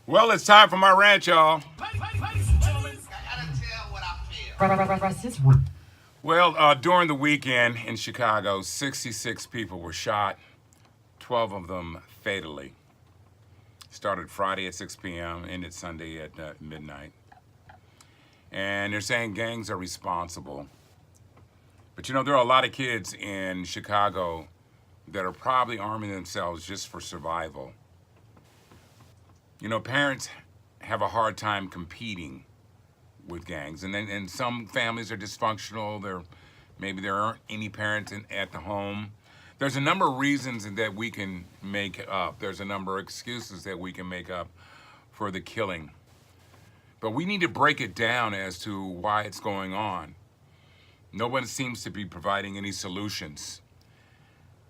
Well, it's time for my rant, y'all. Russ is Well, during the weekend in Chicago, 66 people were shot, 12 of them fatally. Started Friday at 6 p.m., ended Sunday at midnight. And they're saying gangs are responsible. But you know, there are a lot of kids in Chicago that are probably arming themselves just for survival. You know, parents have a hard time competing with gangs, and some families are dysfunctional. Maybe there aren't any parents at the home. There's a number of reasons that we can make up. There's a number of excuses that we can make up for the killing. But we need to break it down as to why it's going on. No one seems to be providing any solutions.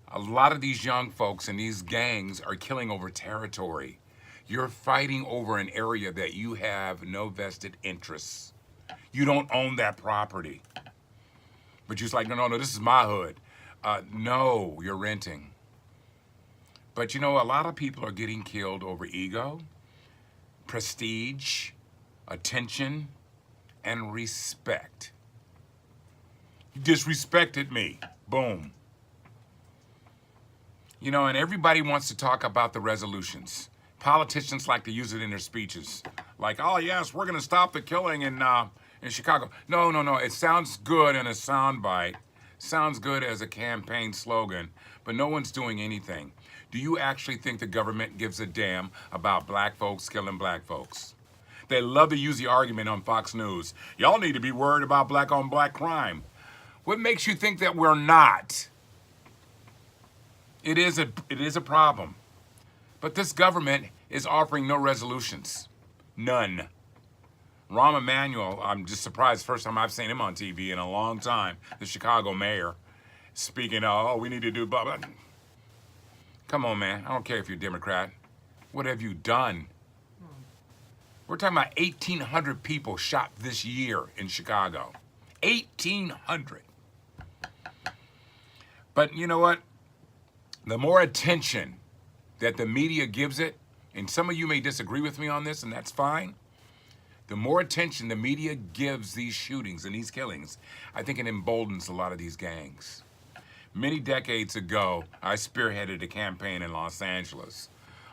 A lot of these young folks and these gangs are killing over territory. You're fighting over an area that you have no vested interests. You don't own that property. But you're just like, no, this is my hood. No, you're renting. But you know, a lot of people are getting killed over ego, prestige, attention, and respect. You disrespected me. Boom. You know, and everybody wants to talk about the resolutions. Politicians like to use it in their speeches. Like, oh yes, we're gonna stop the killing in Chicago. No. It sounds good in a soundbite. Sounds good as a campaign slogan, but no one's doing anything. Do you actually think the government gives a damn about black folks killing black folks? They love to use the argument on Fox News. Y'all need to be worried about black on black crime. What makes you think that we're not? It is a problem. But this government is offering no resolutions. None. Rahm Emanuel, I'm just surprised, first time I've seen him on TV in a long time, the Chicago mayor, speaking, we need to do blah, blah. Come on, man. I don't care if you're a Democrat. What have you done? We're talking about 1,800 people shot this year in Chicago. 1,800. But you know what? The more attention that the media gives it, and some of you may disagree with me on this, and that's fine. The more attention the media gives these shootings and these killings, I think it emboldens a lot of these gangs. Many decades ago, I spearheaded a campaign in Los Angeles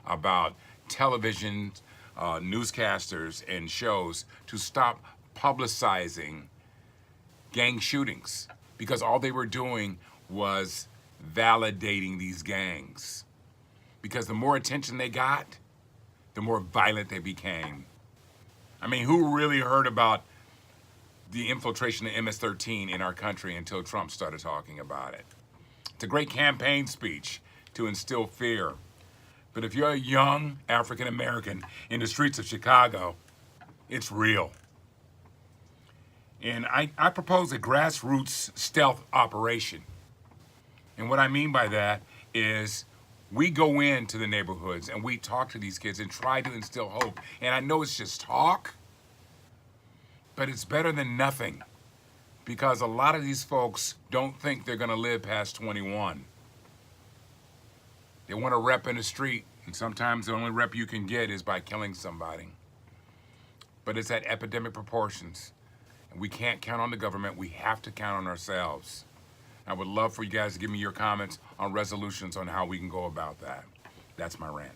about television, newscasters, and shows to stop publicizing gang shootings because all they were doing was validating these gangs. Because the more attention they got, the more violent they became. I mean, who really heard about the infiltration of MS-13 in our country until Trump started talking about it? It's a great campaign speech to instill fear. But if you're a young African American in the streets of Chicago, it's real. And I propose a grassroots stealth operation. And what I mean by that is we go into the neighborhoods and we talk to these kids and try to instill hope. And I know it's just talk, but it's better than nothing because a lot of these folks don't think they're gonna live past 21. They want to rep in the street, and sometimes the only rep you can get is by killing somebody. But it's at epidemic proportions. And we can't count on the government, we have to count on ourselves. I would love for you guys to give me your comments on resolutions on how we can go about that. That's my rant.